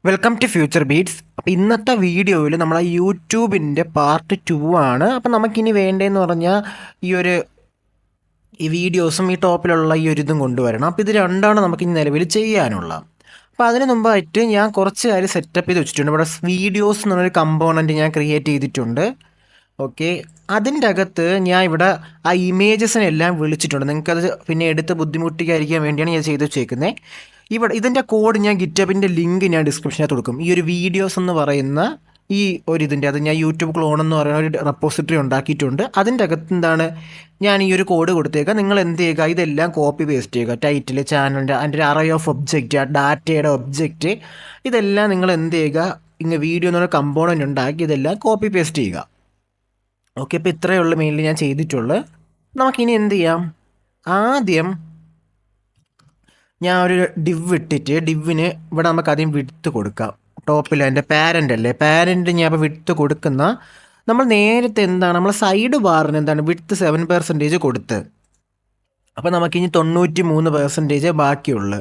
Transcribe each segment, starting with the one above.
Welcome to future beats. അപ്പോൾ ഇന്നത്തെ വീഡിയോയിൽ നമ്മൾ യൂട്യൂബിൻ്റെ പാർട്ട് 2 ആണ്. അപ്പോൾ നമുക്കിനി വേണ്ടതെന്ന് പറഞ്ഞാൽ ഈ വീഡിയോസും ഈ ടോപ്പിലുള്ള ഈ ഒരു ഇതും കൊണ്ടുവരണം. അപ്പോൾ ഇത് രണ്ടാണ് നമുക്കിനി നിലവിൽ ചെയ്യാനുള്ള. അപ്പോൾ അതിന് മുമ്പായിട്ട് ഞാൻ കുറച്ച് കാര്യം സെറ്റപ്പ് ചെയ്ത് വെച്ചിട്ടുണ്ട്. ഇവിടെ വീഡിയോസ് എന്നുള്ളൊരു കമ്പോണൻറ്റ് ഞാൻ ക്രിയേറ്റ് ചെയ്തിട്ടുണ്ട്. ഓക്കെ, അതിൻ്റെ അകത്ത് ഞാൻ ഇവിടെ ആ ഇമേജസിനെല്ലാം വിളിച്ചിട്ടുണ്ട്. നിങ്ങൾക്കത് പിന്നെ എടുത്ത് ബുദ്ധിമുട്ടിക്കാതിരിക്കാൻ വേണ്ടിയാണ് ഞാൻ ചെയ്ത് വെച്ചേക്കുന്നത്. ഇതിൻ്റെ കോഡ് ഞാൻ ഗിറ്റബിൻ്റെ ലിങ്ക് ഞാൻ ഡിസ്ക്രിപ്ഷനകത്ത് കൊടുക്കും. ഈ ഒരു വീഡിയോസ് എന്ന് പറയുന്ന ഈ ഇതിൻ്റെ അത് ഞാൻ യൂട്യൂബ് ക്ലോൺ എന്ന് പറയുന്ന ഒരു റെപ്പോസിറ്ററി ഉണ്ടാക്കിയിട്ടുണ്ട്. അതിൻ്റെ അകത്ത് എന്താണ് ഞാൻ ഈ ഒരു കോഡ് കൊടുത്തേക്കുക. നിങ്ങൾ എന്ത് ചെയ്യുക, ഇതെല്ലാം കോപ്പി പേസ്റ്റ് ചെയ്യുക. ടൈറ്റിൽ, ചാനലിൻ്റെ, അതിൻ്റെ ഒരു അറേ ഓഫ് ഒബ്ജക്റ്റ്, ആ ഡാറ്റയുടെ ഒബ്ജക്റ്റ്, ഇതെല്ലാം നിങ്ങൾ എന്ത് ചെയ്യുക, ഇങ്ങനെ വീഡിയോ എന്ന് പറഞ്ഞ കമ്പോണൻ്റ് ഉണ്ടാക്കി ഇതെല്ലാം കോപ്പി പേസ്റ്റ് ചെയ്യുക. ഓക്കെ, അപ്പോൾ ഇത്രയേ ഉള്ളൂ മെയിൻലി ഞാൻ ചെയ്തിട്ടുള്ളൂ. നമുക്കിനി എന്ത് ചെയ്യാം, ആദ്യം ഞാൻ ഒരു ഡിവ് ഇട്ടിട്ട് ഡിവിന് ഇവിടെ നമുക്ക് ആദ്യം വിഡ്ത്ത് കൊടുക്കാം. ടോപ്പിൽ എൻ്റെ പാരൻ്റ് അല്ലേ, പാരൻ്റ് ഞാൻ ഇപ്പോൾ വിഡ്ത്ത് കൊടുക്കുന്ന നമ്മൾ നേരത്തെ എന്താണ് നമ്മൾ സൈഡ് ബാറിന് എന്താണ് വിഡ്ത്ത് 7% കൊടുത്ത്. അപ്പോൾ നമുക്കിനി 93% ബാക്കിയുള്ളു.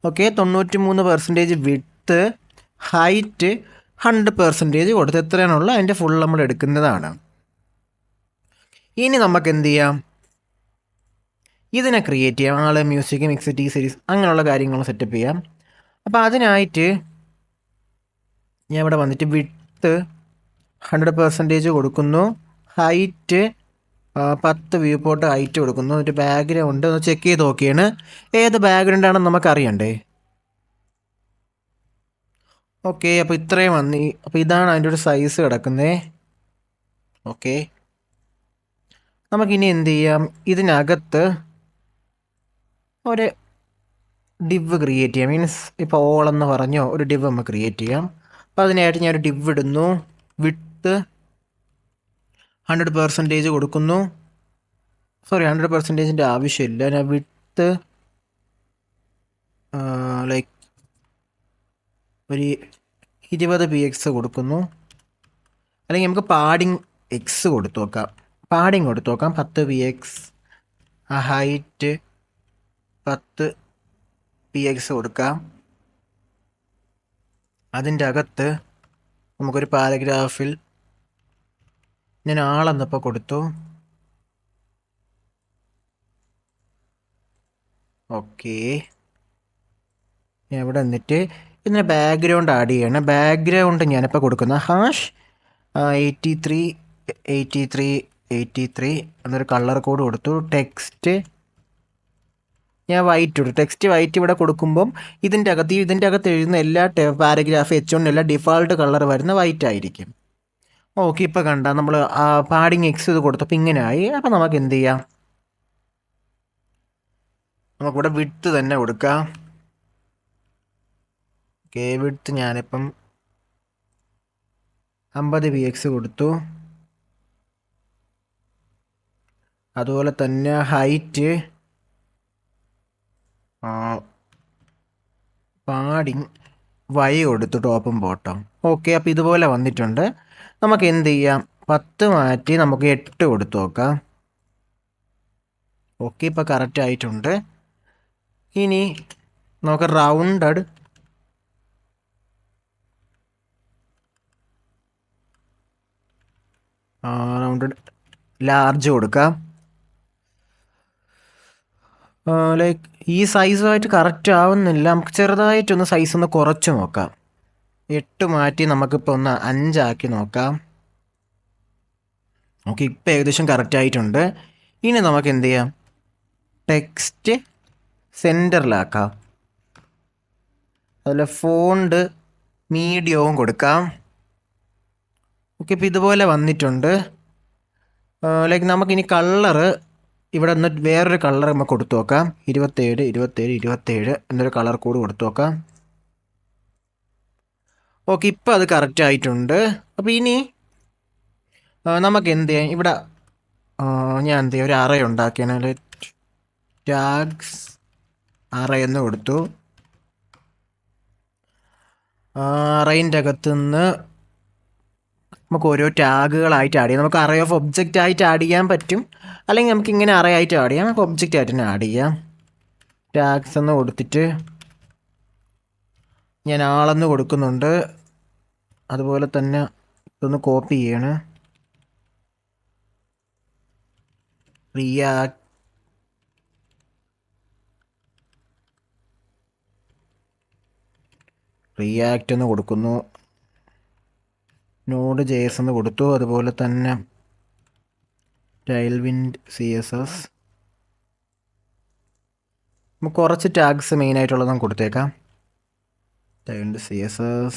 ഓക്കെ, 93% വിഡ്ത്ത്, ഹൈറ്റ് 100% കൊടുത്ത് എത്രയാണുള്ളത് അതിൻ്റെ ഫുൾ നമ്മൾ എടുക്കുന്നതാണ്. ഇനി നമുക്ക് എന്ത് ചെയ്യാം, ഇതിനെ ക്രിയേറ്റ് ചെയ്യാം. ആൾ മ്യൂസിക്, മിക്സ്, ടി സീരീസ് അങ്ങനെയുള്ള കാര്യങ്ങൾ സെറ്റപ്പ് ചെയ്യാം. അപ്പോൾ അതിനായിട്ട് ഞാൻ ഇവിടെ വന്നിട്ട് വിഡ്ത്ത് 100% കൊടുക്കുന്നു, ഹൈറ്റ് 10 വ്യൂ പോർട്ട് ഹൈറ്റ് കൊടുക്കുന്നു. എന്നിട്ട് ബാക്ക്ഗ്രൗണ്ട് ഒന്ന് ചെക്ക് ചെയ്ത് നോക്കിയാണ് ഏത് ബാക്ക്ഗ്രൗണ്ടാണെന്ന് നമുക്കറിയണ്ടേ. ഓക്കെ, അപ്പോൾ ഇത്രയും വന്നി. അപ്പോൾ ഇതാണ് അതിൻ്റെ ഒരു സൈസ് കിടക്കുന്നത്. ഓക്കെ, നമുക്കിനി എന്ത് ചെയ്യാം, ഇതിനകത്ത് ഒരു ഡിവ് ക്രിയേറ്റ് ചെയ്യാം. മീൻസ് ഇപ്പോൾ ഓൾ എന്ന് പറഞ്ഞോ ഒരു ഡിവ് നമുക്ക് ക്രിയേറ്റ് ചെയ്യാം. അപ്പോൾ അതിനായിട്ട് ഞാനൊരു ഡിവ് ഇടുന്നു, വിഡ്ത്ത് 100% കൊടുക്കുന്നു. 100%ൻ്റെ ആവശ്യമില്ല. ഞാൻ വിഡ്ത്ത് ലൈക്ക് ഒരു 20 px കൊടുക്കുന്നു. അല്ലെങ്കിൽ നമുക്ക് പാഡിങ് എക്സ് കൊടുത്തു നോക്കാം. 10 px. ആ ഹൈറ്റ് 10 px കൊടുക്കാം. അതിൻ്റെ അകത്ത് നമുക്കൊരു പാരഗ്രാഫിൽ ഞാൻ ആളെന്നപ്പോൾ കൊടുത്തു. ഓക്കെ, ഞാൻ ഇവിടെ വന്നിട്ട് ഇതിന് ബാക്ക്ഗ്രൗണ്ട് ആഡ് ചെയ്യണം. ബാക്ക്ഗ്രൗണ്ട് ഞാനിപ്പോൾ കൊടുക്കുന്ന #838383 എന്നൊരു കളർ കോഡ് കൊടുത്തു. ടെക്സ്റ്റ് ഞാൻ വൈറ്റ് ഇട്ടു. ടെക്സ്റ്റ് വൈറ്റ് ഇവിടെ കൊടുക്കുമ്പം ഇതിൻ്റെ അകത്ത് എഴുതുന്ന എല്ലാ പാരഗ്രാഫ് H1 എല്ലാ ഡിഫാൾട്ട് കളർ വരുന്ന വൈറ്റ് ആയിരിക്കും. ഓക്കെ, ഇപ്പോൾ കണ്ട നമ്മൾ പാഡിങ് എക്സ് ഇത് കൊടുത്തപ്പോൾ ഇങ്ങനെ ആയി. അപ്പോൾ നമുക്ക് എന്ത് ചെയ്യാം, നമുക്കിവിടെ വിഡ്ത്ത് തന്നെ കൊടുക്കാം. ഓക്കെ, വിഡ്ത്ത് ഞാനിപ്പം 50 px കൊടുത്തു. അതുപോലെ തന്നെ ഹൈറ്റ് പാഡിങ് വൈ കൊടുത്തു, ടോപ്പും ബോട്ടം. ഓക്കെ, അപ്പോൾ ഇതുപോലെ വന്നിട്ടുണ്ട്. നമുക്ക് എന്ത് ചെയ്യാം, 10 മാറ്റി നമുക്ക് 8 കൊടുത്തു നോക്കാം. ഓക്കെ, ഇപ്പോൾ കറക്റ്റ് ആയിട്ടുണ്ട്. ഇനി നമുക്ക് റൗണ്ടഡ് ലാർജ് കൊടുക്കാം. ലൈക്ക് ഈ സൈസുമായിട്ട് കറക്റ്റ് ആവുന്നില്ല. നമുക്ക് ചെറുതായിട്ടൊന്ന് സൈസ് ഒന്ന് കുറച്ച് നോക്കാം. 8 മാറ്റി നമുക്കിപ്പോൾ ഒന്ന് 5 ആക്കി നോക്കാം. ഓക്കെ, ഇപ്പോൾ ഏകദേശം കറക്റ്റ് ആയിട്ടുണ്ട്. ഇനി നമുക്ക് എന്ത് ചെയ്യാം, ടെക്സ്റ്റ് സെൻറ്ററിലാക്കാം. അതുപോലെ ഫോണ്ട് മീഡിയവും കൊടുക്കാം. ഓക്കെ, ഇപ്പോൾ ഇതുപോലെ വന്നിട്ടുണ്ട്. ലൈക്ക് നമുക്കിനി കളറ് ഇവിടെ നിന്ന് വേറൊരു കളർ നമുക്ക് കൊടുത്തു നോക്കാം. 27 എന്നൊരു കളർ കോഡ് കൊടുത്തു നോക്കാം. ഓക്കെ, ഇപ്പോൾ അത് കറക്റ്റ് ആയിട്ടുണ്ട്. അപ്പോൾ ഇനി നമുക്ക് എന്ത് ചെയ്യാം, ഇവിടെ ഞാൻ എന്ത് ചെയ്യാം, ഒരു അറേ ഉണ്ടാക്കിയാണ്. ടാഗ്സ് അറേ എന്ന് കൊടുത്തു. അറേൻ്റെ അകത്ത് നിന്ന് നമുക്ക് ഓരോ ടാഗുകളായിട്ട് ആഡ് ചെയ്യാം. നമുക്ക് അറേ ഓഫ് ഒബ്ജക്റ്റ് ആയിട്ട് ആഡ് ചെയ്യാൻ പറ്റും, അല്ലെങ്കിൽ നമുക്ക് ഇങ്ങനെ അറേ ആയിട്ട് ആഡ് ചെയ്യാം. നമുക്ക് ഒബ്ജക്റ്റ് ആയിട്ട് തന്നെ ആഡ് ചെയ്യാം. ടാഗ്സ് എന്ന് കൊടുത്തിട്ട് ഞാൻ ആളെന്ന് കൊടുക്കുന്നുണ്ട്. അതുപോലെ തന്നെ ഇതൊന്ന് കോപ്പി ചെയ്യാണ്. റിയാക്റ്റ് എന്ന് കൊടുക്കുന്നു. നോഡ് JS എന്ന് കൊടുത്തു. അതുപോലെ തന്നെ ടൈൽവിൻഡ് CSS. നമുക്ക് കുറച്ച് ടാഗ്സ് മെയിനായിട്ടുള്ളത് നമുക്ക് കൊടുത്തേക്കാം. ടൈൽവിൻഡ് CSS,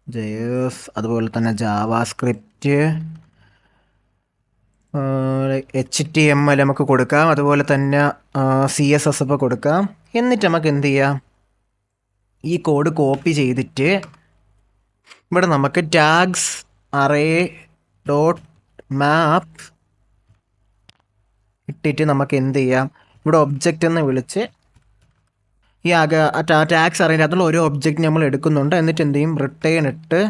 JS, അതുപോലെ തന്നെ ജാവാസ്ക്രിപ്റ്റ്, HTML നമുക്ക് കൊടുക്കാം. അതുപോലെ തന്നെ CSS ഇപ്പോൾ കൊടുക്കാം. എന്നിട്ട് നമുക്ക് എന്ത് ചെയ്യാം, ഈ കോഡ് കോപ്പി ചെയ്തിട്ട് ഇവിടെ നമുക്ക് ടാഗ്സ് array.map ഇട്ടിട്ട് നമുക്ക് എന്ത് ചെയ്യാം, ഇവിടെ ഒബ്ജക്റ്റ് എന്ന് വിളിച്ച് ഈ ടാഗ്സ് അറേൻ്റെ അതിലുള്ള ഓരോ ഒബ്ജക്റ്റ് നമ്മൾ എടുക്കുന്നുണ്ട്. എന്നിട്ട് എന്ത് ചെയ്യും, റിട്ടേൺ ഇട്ട്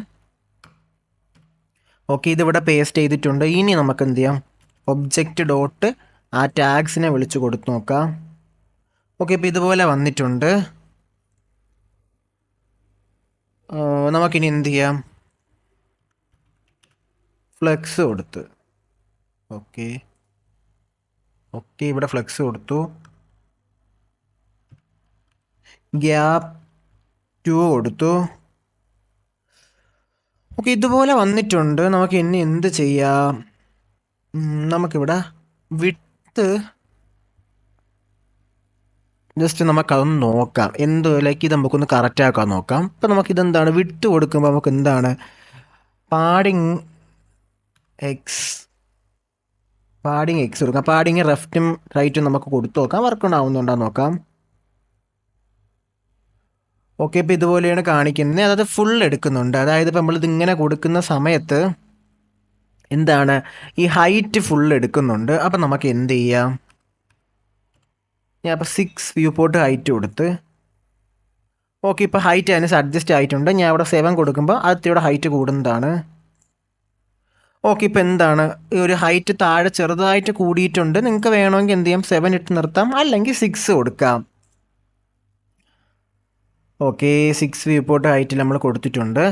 ഓക്കെ ഇതിവിടെ പേസ്റ്റ് ചെയ്തിട്ടുണ്ട്. ഇനി നമുക്ക് എന്ത് ചെയ്യാം, ഒബ്ജക്റ്റ് ഡോട്ട് ആ ടാഗ്സിനെ വിളിച്ച് കൊടുത്ത് നോക്കാം. ഓക്കെ ഇപ്പോൾ ഇതുപോലെ വന്നിട്ടുണ്ട്. നമുക്കിനി എന്ത് ചെയ്യാം, ഫ്ലെക്സ് കൊടുത്ത് ഓക്കെ ഇവിടെ ഫ്ലെക്സ് കൊടുത്തു. ഗ്യാപ്പ് 2 കൊടുത്തു. ഓക്കെ ഇതുപോലെ വന്നിട്ടുണ്ട്. നമുക്ക് ഇനി എന്ത് ചെയ്യാം, നമുക്കിവിടെ വിട്ട് ജസ്റ്റ് നമുക്കതൊന്ന് നോക്കാം. ലൈക്ക് ഇത് നമുക്കൊന്ന് കറക്റ്റ് ആക്കാൻ നോക്കാം. ഇപ്പം നമുക്കിതെന്താണ്, വിട്ട് കൊടുക്കുമ്പോൾ നമുക്ക് എന്താണ് പാഡിങ് എക്സ് കൊടുക്കാം. പാഡിങ് ലെഫ്റ്റും റൈറ്റും നമുക്ക് കൊടുത്തു നോക്കാം, വർക്ക് ആവുന്നുണ്ടോ നോക്കാം. ഓക്കെ ഇപ്പോൾ ഇതുപോലെയാണ് കാണിക്കുന്നത്. അതായത് ഫുൾ എടുക്കുന്നുണ്ട്. അതായത് ഇപ്പോൾ നമ്മളിതിങ്ങനെ കൊടുക്കുന്ന സമയത്ത് എന്താണ് ഈ ഹൈറ്റ് ഫുൾ എടുക്കുന്നുണ്ട്. അപ്പം നമുക്ക് എന്ത് ചെയ്യാം, ഞാൻ ഇപ്പോൾ 6 വ്യൂ പോർട്ട് ഹൈറ്റ് കൊടുത്ത് ഓക്കെ ഇപ്പോൾ ഹൈറ്റ് അതിനനുസരിച്ച് അഡ്ജസ്റ്റ് ആയിട്ടുണ്ട്. ഞാൻ ഇവിടെ 7 കൊടുക്കുമ്പോൾ അടുത്തിവിടെ ഹൈറ്റ് കൂടുന്നതാണ്. ഓക്കെ ഇപ്പോൾ എന്താണ് ഈ ഒരു ഹൈറ്റ് താഴെ ചെറുതായിട്ട് കൂടിയിട്ടുണ്ട്. നിങ്ങൾക്ക് വേണമെങ്കിൽ എന്ത് ചെയ്യാം, 7 ഇട്ട് നിർത്താം, അല്ലെങ്കിൽ 6 കൊടുക്കാം. ഓക്കെ 6 വ്യൂ പോർട്ട് ഹൈറ്റിൽ നമ്മൾ കൊടുത്തിട്ടുണ്ട്.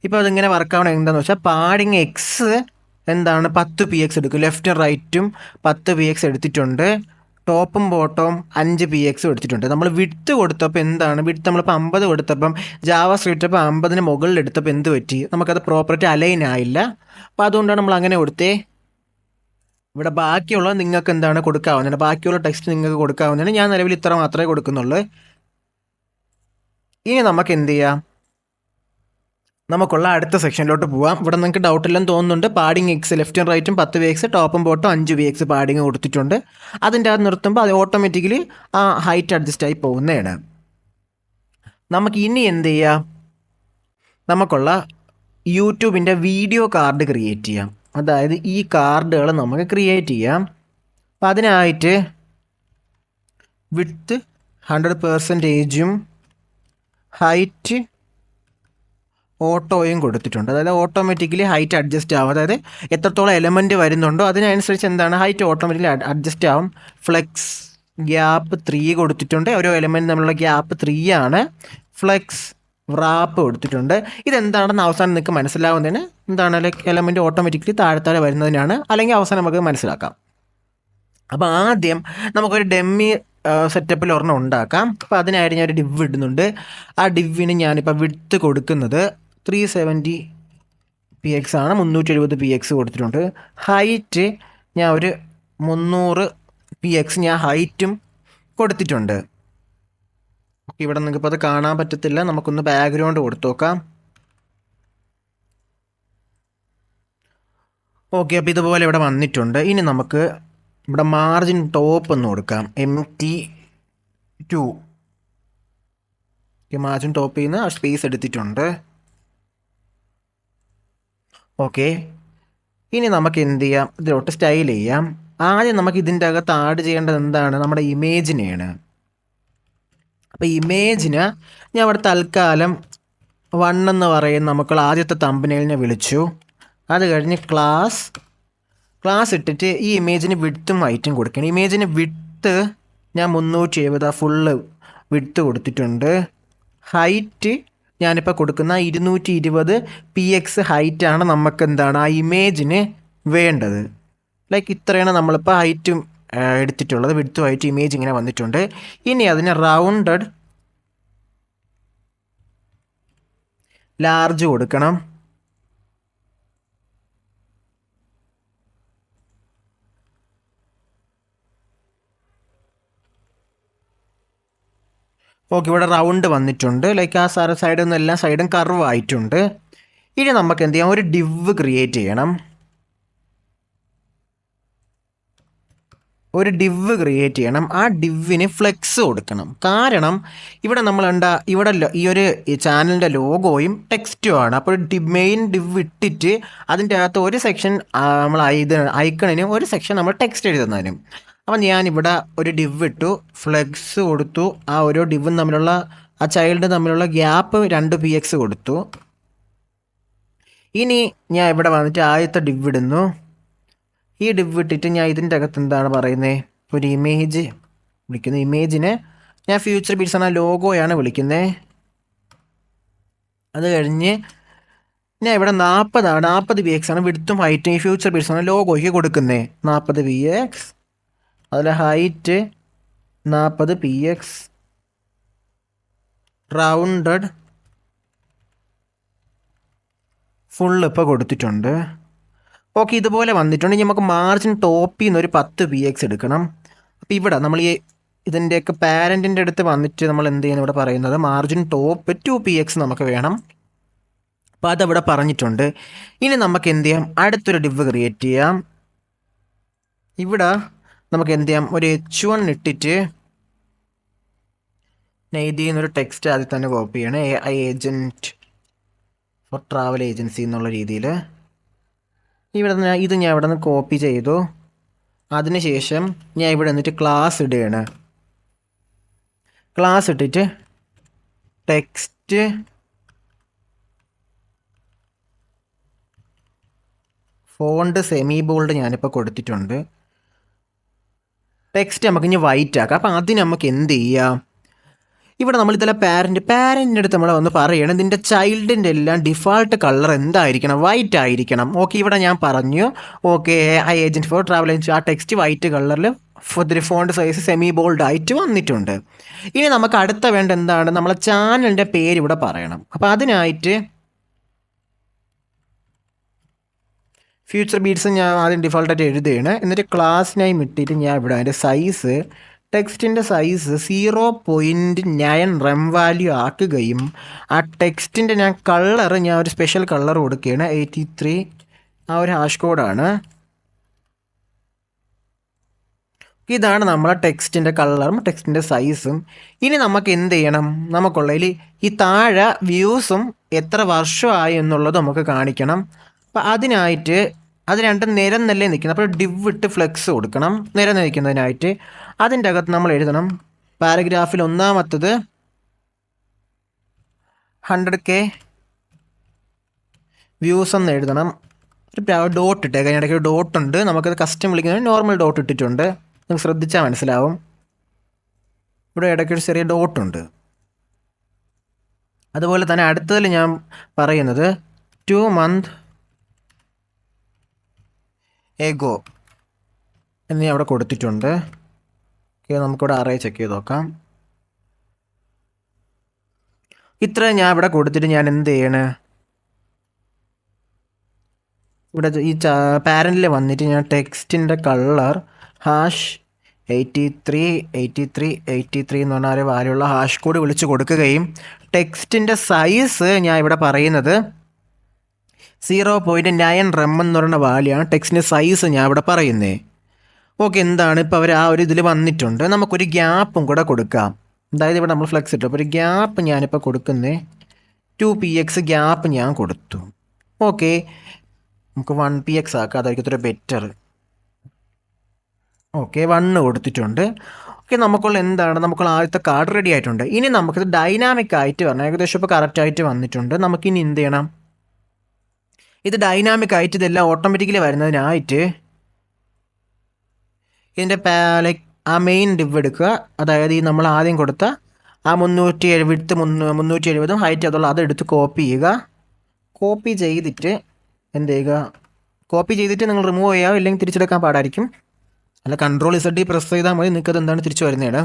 ഇപ്പോൾ അതിങ്ങനെ വർക്കാവണം എന്താണെന്ന് വെച്ചാൽ പാഡിങ് എക്സ് എന്താണ് 10 px എടുക്കും. ലെഫ്റ്റും റൈറ്റും 10 px എടുത്തിട്ടുണ്ട്. ടോപ്പും ബോട്ടവും 5 px എടുത്തിട്ടുണ്ട്. നമ്മൾ വിഡ്ത്ത് കൊടുത്തപ്പോൾ എന്താണ്, വിഡ്ത്ത് നമ്മളിപ്പോൾ 50 കൊടുത്തപ്പം ജാവാസ്ക്രിപ്റ്റ് അപ്പോൾ 50-ന് മുകളിൽ എടുത്തപ്പോൾ എന്ത് പറ്റി, നമുക്കത് പ്രോപ്പർട്ടി അലൈൻ ആയില്ല. അപ്പോൾ അതുകൊണ്ടാണ് നമ്മൾ അങ്ങനെ കൊടുത്തേ. ഇവിടെ ബാക്കിയുള്ള നിങ്ങൾക്ക് എന്താണ് കൊടുക്കാവുന്നതാണ്, ബാക്കിയുള്ള ടെക്സ്റ്റ് നിങ്ങൾക്ക് കൊടുക്കാവുന്നതാണ്. ഞാൻ നിലവിൽ ഇത്ര മാത്രമേ കൊടുക്കുന്നുള്ളൂ. ഇനി നമുക്ക് എന്ത് ചെയ്യാം, നമുക്കുള്ള അടുത്ത സെക്ഷനിലോട്ട് പോവാം. ഇവിടെ നിങ്ങൾക്ക് ഡൗട്ടെല്ലാം തോന്നുന്നുണ്ട്. പാഡിങ് എക്സ് ലെഫ്റ്റും റൈറ്റും 10 px, ടോപ്പും ബോട്ടും 5 px പാഡിങ് കൊടുത്തിട്ടുണ്ട്. അതിൻ്റെ അത് നിർത്തുമ്പോൾ അത് ഓട്ടോമാറ്റിക്കലി ആ ഹൈറ്റ് അഡ്ജസ്റ്റ് ആയി പോകുന്നതാണ്. നമുക്ക് ഇനി എന്ത് ചെയ്യാം, നമുക്കുള്ള യൂട്യൂബിൻ്റെ വീഡിയോ കാർഡ് ക്രിയേറ്റ് ചെയ്യാം. അതായത് ഈ കാർഡുകൾ നമുക്ക് ക്രിയേറ്റ് ചെയ്യാം. അപ്പം അതിനായിട്ട് വിഡ്ത്ത് 100%-ഉം ഹൈറ്റ് ഓട്ടോയും കൊടുത്തിട്ടുണ്ട്. അതായത് ഓട്ടോമാറ്റിക്കലി ഹൈറ്റ് അഡ്ജസ്റ്റ് ആവും. അതായത് എത്രത്തോളം എലമെൻറ്റ് വരുന്നുണ്ടോ അതിനനുസരിച്ച് എന്താണ് ഹൈറ്റ് ഓട്ടോമാറ്റിക്കലി അഡ്ജസ്റ്റ് ആവും. ഫ്ലെക്സ് ഗ്യാപ്പ് 3 കൊടുത്തിട്ടുണ്ട്. ഓരോ എലമെൻറ്റ് തമ്മിലുള്ള ഗ്യാപ്പ് 3 ആണ്. ഫ്ലെക്സ് റാപ്പ് കൊടുത്തിട്ടുണ്ട്. ഇതെന്താണെന്ന് അവസാനം നിങ്ങൾക്ക് മനസ്സിലാവുന്നതിന് എന്താണ് ലൈക്ക് എലമെൻറ്റ് ഓട്ടോമാറ്റിക്കലി താഴെ വരുന്നതിനാണ്, അല്ലെങ്കിൽ അവസാനം നമുക്ക് മനസ്സിലാക്കാം. അപ്പോൾ ആദ്യം നമുക്കൊരു ഡെമ്മി സെറ്റപ്പിൽ ഒരെണ്ണം ഉണ്ടാക്കാം. അപ്പോൾ അതിനായിട്ട് ഞാനൊരു ഡിവ് ഇടുന്നുണ്ട്. ആ ഡിവിന് ഞാനിപ്പോൾ വിഡ്ത്ത് കൊടുക്കുന്നത് 370 px ആണ്. 370 px കൊടുത്തിട്ടുണ്ട്. ഹൈറ്റ് ഞാൻ ഒരു 300 px ഞാൻ ഹൈറ്റും കൊടുത്തിട്ടുണ്ട്. ഓക്കെ ഇവിടെ നിങ്ങൾക്കിപ്പോൾ അത് കാണാൻ പറ്റത്തില്ല. നമുക്കൊന്ന് ബാക്ക്ഗ്രൗണ്ട് കൊടുത്തു നോക്കാം. ഓക്കെ അപ്പോൾ ഇതുപോലെ ഇവിടെ വന്നിട്ടുണ്ട്. ഇനി നമുക്ക് ഇവിടെ മാർജിൻ ടോപ്പ് എന്ന് കൊടുക്കാം, MT2. മാർജിൻ ടോപ്പിൽ നിന്ന് ആ സ്പേസ് എടുത്തിട്ടുണ്ട്. ഓക്കെ ഇനി നമുക്ക് എന്ത് ചെയ്യാം, ഇതിലോട്ട് സ്റ്റൈൽ ചെയ്യാം. ആദ്യം നമുക്ക് ഇതിൻ്റെ അകത്ത് ആഡ് ചെയ്യേണ്ടത് എന്താണ്, നമ്മുടെ ഇമേജിനെയാണ്. അപ്പോൾ ഇമേജിന് ഞാൻ ഇവിടെ തൽക്കാലം 1 എന്ന് പറയുന്ന നമുക്കുള്ള ആദ്യത്തെ തമ്പനെയിലിനെ വിളിച്ചു. അത് കഴിഞ്ഞ് ക്ലാസ് ഇട്ടിട്ട് ഈ ഇമേജിന് വിഡ്ത്തും ഹൈറ്റും കൊടുക്കണം. ഇമേജിന് വിഡ്ത്ത് ഞാൻ 370 ഫുള്ള് വിഡ്ത്ത് കൊടുത്തിട്ടുണ്ട്. ഹൈറ്റ് ഞാനിപ്പോൾ കൊടുക്കുന്ന 220 px ഹൈറ്റാണ് നമുക്ക് എന്താണ് ആ ഇമേജിന് വേണ്ടത്. ലൈക്ക് ഇത്രയാണ് നമ്മളിപ്പോൾ ഹൈറ്റും എടുത്തിട്ടുള്ളത്. വിഡ്ത്തും ഹൈറ്റ് ഇമേജ് ഇങ്ങനെ വന്നിട്ടുണ്ട്. ഇനി അതിന് റൗണ്ടഡ് ലാർജ് കൊടുക്കണം. ഓക്കെ, ഇവിടെ റൗണ്ട് വന്നിട്ടുണ്ട്. ലൈക്ക് ആ സൈഡിൽ നിന്ന് എല്ലാ സൈഡും കർവ് ആയിട്ടുണ്ട്. ഇനി നമുക്ക് എന്ത് ചെയ്യാം, ഒരു ഡിവ് ക്രിയേറ്റ് ചെയ്യണം. ആ ഡിവിന് ഫ്ലെക്സ് കൊടുക്കണം. കാരണം ഇവിടെ നമ്മൾ ഇവിടെ ഈ ഒരു ചാനലിൻ്റെ ലോഗോയും ടെക്സ്റ്റുമാണ്. അപ്പോൾ മെയിൻ ഡിവ് ഇട്ടിട്ട് അതിൻ്റെ അകത്ത് ഒരു സെക്ഷൻ നമ്മൾ ഐക്കണിന് ഒരു സെക്ഷൻ നമ്മൾ ടെക്സ്റ്റ് എഴുതുന്നതിനും. അപ്പം ഞാനിവിടെ ഒരു ഡിവ് ഇട്ടു, ഫ്ലെക്സ് കൊടുത്തു. ആ ഓരോ ഡിവും തമ്മിലുള്ള ആ ചൈൽഡ് തമ്മിലുള്ള ഗ്യാപ്പ് 2 px കൊടുത്തു. ഇനി ഞാൻ ഇവിടെ വന്നിട്ട് ആദ്യത്തെ ഡിവ് ഇടുന്നു. ഈ ഡിവ് ഇട്ടിട്ട് ഞാൻ ഇതിൻ്റെ അകത്ത് എന്താണ് പറയുന്നത്, ഒരു ഇമേജ് വിളിക്കുന്നത്. ഇമേജിനെ ഞാൻ ഫ്യൂച്ചർ ബീറ്റ്സ് എന്ന ലോഗോയാണ് വിളിക്കുന്നത്. അത് കഴിഞ്ഞ് ഞാൻ ഇവിടെ 40 px ആണ് വിഡ്ത്തും ഹൈറ്റും ഈ ഫ്യൂച്ചർ ബീറ്റ്സ് എന്ന ലോഗോയ്ക്ക് കൊടുക്കുന്നത്. 40 px, അതിൽ ഹൈറ്റ് 40 px, റൗണ്ടഡ് ഫുൾ ഇപ്പോൾ കൊടുത്തിട്ടുണ്ട്. ഓക്കെ, ഇതുപോലെ വന്നിട്ടുണ്ട്. ഇനി നമുക്ക് മാർജിൻ ടോപ്പിൽ നിന്ന് ഒരു 10 px എടുക്കണം. അപ്പോൾ ഇവിടെ നമ്മൾ ഈ ഇതിൻ്റെയൊക്കെ പാരൻറ്റിൻ്റെ അടുത്ത് വന്നിട്ട് നമ്മൾ എന്ത് ചെയ്യുന്നു, ഇവിടെ പറയുന്നത് മാർജിൻ ടോപ്പ് 2 px നമുക്ക് വേണം. അപ്പോൾ അതവിടെ പറഞ്ഞിട്ടുണ്ട്. ഇനി നമുക്ക് എന്ത് ചെയ്യാം, അടുത്തൊരു ഡിവ് ക്രിയേറ്റ് ചെയ്യാം. ഇവിടെ നമുക്ക് എന്ത് ചെയ്യാം, ഒരു h1 ഇട്ടിട്ട് ഇതിൽ നിന്നൊരു ടെക്സ്റ്റ് ആദ്യം തന്നെ കോപ്പി ചെയ്യണം. ഏജൻറ്റ് ഫോർ ട്രാവൽ ഏജൻസി എന്നുള്ള രീതിയിൽ ഇത് ഞാൻ ഇവിടെ നിന്ന് കോപ്പി ചെയ്തു. അതിനുശേഷം ഞാൻ ഇവിടെ നിന്നിട്ട് ക്ലാസ് ഇടുകയാണ്. ക്ലാസ് ഇട്ടിട്ട് ടെക്സ്റ്റ് ഫോണ്ട് സെമി ബോൾഡ് ഞാനിപ്പോൾ കൊടുത്തിട്ടുണ്ട്. ടെക്സ്റ്റ് നമുക്ക് ഇനി വൈറ്റ് ആക്കാം. അപ്പം അതിന് നമുക്ക് എന്ത് ചെയ്യാം, ഇവിടെ നമ്മൾ ഇതെല്ലാം പാരൻറ്റിൻ്റെ അടുത്ത് നമ്മൾ വന്ന് പറയണം ഇതിൻ്റെ ചൈൽഡിൻ്റെ എല്ലാം ഡിഫാൾട്ട് കളർ എന്തായിരിക്കണം, വൈറ്റ് ആയിരിക്കണം. ഓക്കെ, ഇവിടെ ഞാൻ പറഞ്ഞു okay I agent for travel agency, ആ ടെക്സ്റ്റ് വൈറ്റ് കളറിൽ ഫോണ്ട് സൈസ് സെമി ബോൾഡ് ആയിട്ട് വന്നിട്ടുണ്ട്. ഇനി നമുക്ക് അടുത്ത വേണ്ട എന്താണ്, നമ്മളെ ചാനലിൻ്റെ പേര് ഇവിടെ പറയണം. അപ്പോൾ അതിനായിട്ട് ഫ്യൂച്ചർ ബീറ്റ്സ് ഞാൻ ആദ്യം ഡിഫോൾട്ടായിട്ട് എഴുതുകയാണ്. എന്നിട്ട് ക്ലാസ് നെയിം ഇട്ടിട്ട് ഞാൻ ഇവിടെ അതിൻ്റെ സൈസ്, ടെക്സ്റ്റിൻ്റെ സൈസ് 0.9 റെം വാല്യൂ ആക്കുകയും ആ ടെക്സ്റ്റിൻ്റെ ഞാൻ ഒരു സ്പെഷ്യൽ കളർ കൊടുക്കുകയാണ്. 83 ആ ഒരു ഹാഷ് കോഡാണ്. ഇതാണ് നമ്മളെ ടെക്സ്റ്റിൻ്റെ കളറും ടെക്സ്റ്റിൻ്റെ സൈസും. ഇനി നമുക്ക് എന്ത് ചെയ്യണം, നമുക്കുള്ളതിൽ ഈ താഴെ വ്യൂസും എത്ര വർഷമായി എന്നുള്ളത് നമുക്ക് കാണിക്കണം. അപ്പം അതിനായിട്ട് അത് രണ്ടും നിരന്നല്ലേ നിൽക്കുന്നത്. അപ്പോൾ ഡിവ് ഇട്ട് ഫ്ലെക്സ് കൊടുക്കണം നിരന്ന് നിൽക്കുന്നതിനായിട്ട്. അതിൻ്റെ അകത്ത് നമ്മൾ എഴുതണം പാരഗ്രാഫിൽ ഒന്നാമത്തത് 100K വ്യൂസ് എന്ന് എഴുതണം. ഒരു ഡോട്ട് ഇട്ടേക്കാം, ഇടയ്ക്ക് ഒരു ഡോട്ടുണ്ട്. നമുക്കത് കസ്റ്റം വിളിക്കുന്നത് നോർമൽ ഡോട്ട് ഇട്ടിട്ടുണ്ട്. നിങ്ങൾക്ക് ശ്രദ്ധിച്ചാൽ മനസ്സിലാവും. ഇവിടെ ഇടയ്ക്കൊരു ചെറിയ ഡോട്ടുണ്ട്. അതുപോലെ തന്നെ അടുത്തതിൽ ഞാൻ പറയുന്നത് 2 months എഗോ എന്ന് ഞാൻ അവിടെ കൊടുത്തിട്ടുണ്ട്. ഓക്കെ, നമുക്കിവിടെ അറേ ചെക്ക് ചെയ്ത് നോക്കാം. ഇത്ര ഞാൻ ഇവിടെ കൊടുത്തിട്ട് ഞാൻ എന്ത് ചെയ്യണേ, ഇവിടെ ഈ പാരൻറ്റിൽ വന്നിട്ട് ഞാൻ ടെക്സ്റ്റിൻ്റെ കളർ #83 എന്ന് പറഞ്ഞാൽ ഒരു വാല്യുള്ള ഹാഷ് കോഡ് വിളിച്ച് കൊടുക്കുകയും ടെക്സ്റ്റിൻ്റെ സൈസ് ഞാൻ ഇവിടെ പറയുന്നത് 0.9 റെം എന്ന് പറയുന്ന വാല്യാണ് ടെക്സ്റ്റിൻ്റെ സൈസ് ഞാൻ ഇവിടെ പറയുന്നത്. ഓക്കെ, എന്താണ് ഇപ്പോൾ അവർ ആ ഒരു ഇതിൽ വന്നിട്ടുണ്ട്. നമുക്കൊരു ഗ്യാപ്പും കൂടെ കൊടുക്കാം. അതായത് ഇവിടെ നമ്മൾ ഫ്ലെക്സ് ഇട്ടു. അപ്പോൾ ഒരു ഗ്യാപ്പ് ഞാനിപ്പോൾ കൊടുക്കുന്നത് 2 px ഗ്യാപ്പ് ഞാൻ കൊടുത്തു. ഓക്കെ, നമുക്ക് 1 px ആക്കാം, അതായിരിക്കും ഇത്ര ബെറ്റർ. ഓക്കെ, 1 കൊടുത്തിട്ടുണ്ട്. ഓക്കെ, നമുക്കുള്ള എന്താണ്, നമുക്കുള്ള ആദ്യത്തെ കാർഡ് റെഡി ആയിട്ടുണ്ട്. ഇനി നമുക്കിത് ഡൈനാമിക് ആയിട്ട് വരണം. ഏകദേശം ഇപ്പോൾ കറക്റ്റായിട്ട് വന്നിട്ടുണ്ട്. നമുക്കിനി എന്ത് ചെയ്യണം, ഇത് ഡൈനാമിക് ആയിട്ട് ഇതെല്ലാം ഓട്ടോമാറ്റിക്കലി വരുന്നതിനായിട്ട് ഇതിൻ്റെ ലൈക്ക് ആ മെയിൻ ഡിവ് എടുക്കുക. അതായത് ഈ നമ്മൾ ആദ്യം കൊടുത്ത ആ 370 ഹൈറ്റ് അതുള്ള അതെടുത്ത് കോപ്പി ചെയ്യുക. കോപ്പി ചെയ്തിട്ട് എന്ത് ചെയ്യുക, കോപ്പി ചെയ്തിട്ട് നിങ്ങൾ റിമൂവ് ചെയ്യുക, ഇല്ലെങ്കിൽ തിരിച്ചെടുക്കാൻ പാടായിരിക്കും. അല്ല Ctrl+Z പ്രസ് ചെയ്താൽ മതി, നിങ്ങൾക്കത് എന്താണ് തിരിച്ചു വരുന്നതാണ്.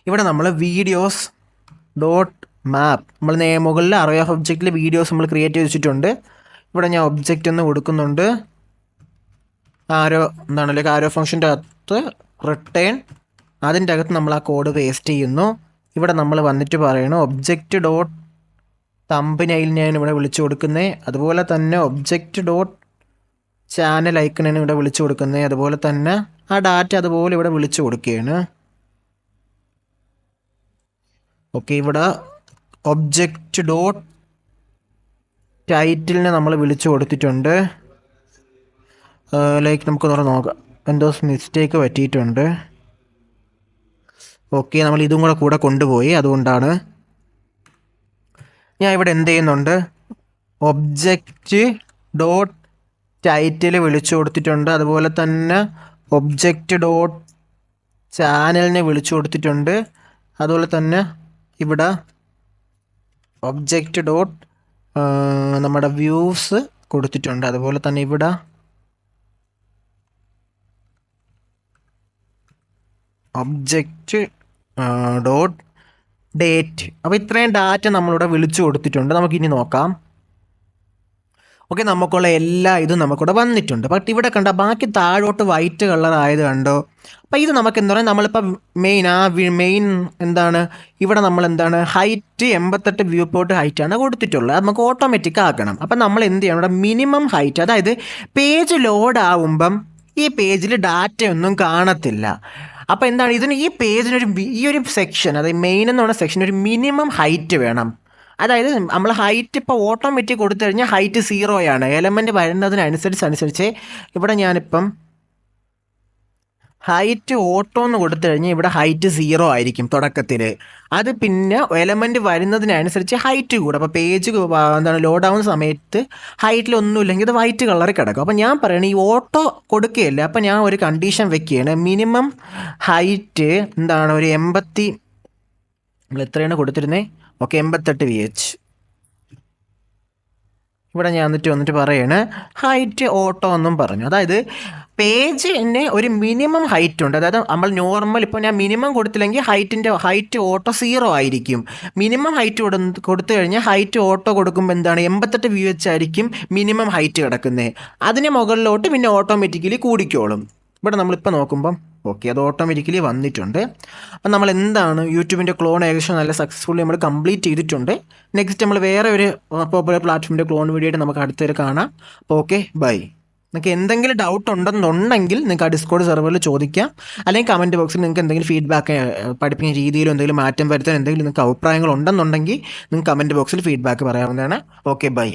ഇവിടെ നമ്മൾ വീഡിയോസ് ഡോട്ട് മാപ്പ് നമ്മൾ മുകളിൽ അറേ ഓഫ് ഒബ്ജക്റ്റിൽ വീഡിയോസ് നമ്മൾ ക്രിയേറ്റ് ചെയ്ത് വെച്ചിട്ടുണ്ട്. ഇവിടെ ഞാൻ ഒബ്ജക്റ്റ് എന്ന് കൊടുക്കുന്നുണ്ട്. ആരോ ഫംഗ്ഷൻ്റെ അകത്ത് റിട്ടേൺ, അതിൻ്റെ അകത്ത് നമ്മൾ ആ കോഡ് പേസ്റ്റ് ചെയ്യുന്നു. ഇവിടെ നമ്മൾ വന്നിട്ട് പറയണം ഒബ്ജക്റ്റ് ഡോട്ട് തമ്പനയിൽ ഞാൻ ഇവിടെ വിളിച്ചു കൊടുക്കുന്നത്. അതുപോലെ തന്നെ ഒബ്ജക്റ്റ് ഡോട്ട് ചാനൽ ഐക്കണാണ് ഇവിടെ വിളിച്ചു കൊടുക്കുന്നത്. അതുപോലെ തന്നെ ആ ഡാറ്റ അതുപോലെ ഇവിടെ വിളിച്ചു കൊടുക്കുകയാണ്. ഓക്കെ, ഇവിടെ ഒബ്ജക്റ്റ് ഡോട്ട് ടൈറ്റിലിനെ നമ്മൾ വിളിച്ചു കൊടുത്തിട്ടുണ്ട്. ലൈക്ക് നമുക്ക് നോക്കാം, എന്തോ മിസ്റ്റേക്ക് പറ്റിയിട്ടുണ്ട്. ഓക്കെ, നമ്മൾ ഇതും കൂടെ കൊണ്ടുപോയി, അതുകൊണ്ടാണ് ഞാൻ ഇവിടെ എന്ത് ചെയ്യുന്നുണ്ട്, ഒബ്ജക്റ്റ് ഡോട്ട് ടൈറ്റിൽ വിളിച്ചു കൊടുത്തിട്ടുണ്ട്. അതുപോലെ തന്നെ ഒബ്ജക്റ്റ് ഡോട്ട് ചാനലിനെ വിളിച്ചു കൊടുത്തിട്ടുണ്ട്. അതുപോലെ തന്നെ ഇവിടെ ഒബ്ജക്റ്റ് ഡോട്ട് നമ്മുടെ വ്യൂസ് കൊടുത്തിട്ടുണ്ട്. അതുപോലെ തന്നെ ഇവിടെ ഒബ്ജക്റ്റ് ഡോട്ട് ഡേറ്റ്. അപ്പോൾ ഇത്രയും ഡാറ്റ നമ്മളിവിടെ വിളിച്ചു കൊടുത്തിട്ടുണ്ട്. നമുക്കിനി നോക്കാം. ഓക്കെ, നമുക്കുള്ള എല്ലാ ഇതും നമുക്കിവിടെ വന്നിട്ടുണ്ട്. ബട്ട് ഇവിടെ കണ്ട ബാക്കി താഴോട്ട് വൈറ്റ് കളർ ആയത് കണ്ടോ. അപ്പോൾ ഇത് നമുക്ക് എന്താ പറയുക, നമ്മളിപ്പോൾ മെയിൻ എന്താണ് ഇവിടെ നമ്മൾ എന്താണ് ഹൈറ്റ് 88 വ്യൂ പോർട്ട് ഹൈറ്റാണ് കൊടുത്തിട്ടുള്ളത്. അത് നമുക്ക് ഓട്ടോമാറ്റിക് ആക്കണം. അപ്പം നമ്മൾ എന്ത് ചെയ്യണം, ഇവിടെ മിനിമം ഹൈറ്റ്, അതായത് പേജ് ലോഡ് ആവുമ്പം ഈ പേജിൽ ഡാറ്റ ഒന്നും കാണത്തില്ല. അപ്പോൾ എന്താണ് ഇതിന് ഈ പേജിനൊരു ഈ ഒരു സെക്ഷൻ, അതായത് മെയിൻ എന്ന് പറഞ്ഞ സെക്ഷൻ ഒരു മിനിമം ഹൈറ്റ് വേണം. അതായത് നമ്മൾ ഹൈറ്റ് ഇപ്പോൾ ഓട്ടോമാറ്റിക് കൊടുത്തു കഴിഞ്ഞാൽ ഹൈറ്റ് 0 ആണ്. എലമെൻറ്റ് വരുന്നതിനനുസരിച്ച് ഇവിടെ ഞാനിപ്പം ഹൈറ്റ് ഓട്ടോ എന്ന് കൊടുത്തു കഴിഞ്ഞാൽ ഇവിടെ ഹൈറ്റ് 0 ആയിരിക്കും തുടക്കത്തിൽ. അത് പിന്നെ എലമെൻറ്റ് വരുന്നതിനനുസരിച്ച് ഹൈറ്റ് കൂടും. അപ്പോൾ പേജ് എന്താണ് ലോഡ് ആവുന്ന സമയത്ത് ഹൈറ്റിലൊന്നുമില്ലെങ്കിൽ ഇത് വൈറ്റ് കളറിൽ കിടക്കും. അപ്പോൾ ഞാൻ പറയണത് ഈ ഓട്ടോ കൊടുക്കുകയില്ല. അപ്പോൾ ഞാൻ ഒരു കണ്ടീഷൻ വെക്കുകയാണ്, മിനിമം ഹൈറ്റ് എന്താണ് ഒരു 80, നമ്മൾ എത്രയാണ് കൊടുത്തിരുന്നത്, ഓക്കെ 88 VH. ഇവിടെ ഞാൻ വന്നിട്ട് പറയാണ് ഹൈറ്റ് ഓട്ടോ എന്നും പറഞ്ഞു. അതായത് പേജിന് ഒരു മിനിമം ഹൈറ്റ് ഉണ്ട്. അതായത് നമ്മൾ നോർമൽ ഇപ്പോൾ ഞാൻ മിനിമം കൊടുത്തില്ലെങ്കിൽ ഹൈറ്റ് ഓട്ടോ 0 ആയിരിക്കും. മിനിമം ഹൈറ്റ് കൊടുത്തു കഴിഞ്ഞാൽ ഹൈറ്റ് ഓട്ടോ കൊടുക്കുമ്പോൾ എന്താണ് 88 VH ആയിരിക്കും മിനിമം ഹൈറ്റ് കിടക്കുന്നത്. അതിന് മുകളിലോട്ട് പിന്നെ ഓട്ടോമാറ്റിക്കലി കൂടിക്കോളും. ഇവിടെ നമ്മളിപ്പോൾ നോക്കുമ്പം ഓക്കെ അത് ഓട്ടോമാറ്റിക്കലി വന്നിട്ടുണ്ട്. അപ്പം നമ്മൾ എന്താണ് യൂട്യൂബിൻ്റെ ക്ലോൺ ഏകദേശം നല്ല സക്സസ്ഫുള്ളി നമ്മൾ കംപ്ലീറ്റ് ചെയ്തിട്ടുണ്ട്. നെക്സ്റ്റ് നമ്മൾ വേറെ ഒരു പോപ്പുലർ പ്ലാറ്റ്ഫോമിൻ്റെ ക്ലോൺ വീഡിയോ ആയിട്ട് നമുക്ക് അടുത്തൊരു കാണാം. അപ്പോൾ ഓക്കെ ബൈ. നിങ്ങൾക്ക് എന്തെങ്കിലും ഡൗട്ട് ഉണ്ടെന്നുണ്ടെങ്കിൽ നിങ്ങൾക്ക് ആ ഡിസ്കോഡ് സെർവറിൽ ചോദിക്കാം, അല്ലെങ്കിൽ കമൻറ്റ് ബോക്സിൽ നിങ്ങൾക്ക് എന്തെങ്കിലും ഫീഡ്ബാക്ക് പഠിപ്പിക്കുന്ന രീതിയിലോ എന്തെങ്കിലും മാറ്റം വരുത്താൻ എന്തെങ്കിലും നിങ്ങൾക്ക് അഭിപ്രായങ്ങൾ ഉണ്ടെന്നുണ്ടെങ്കിൽ നിങ്ങൾക്ക് കമൻറ്റ് ബോക്സിൽ ഫീഡ്ബാക്ക് പറയാവുന്നതാണ്. Okay bye.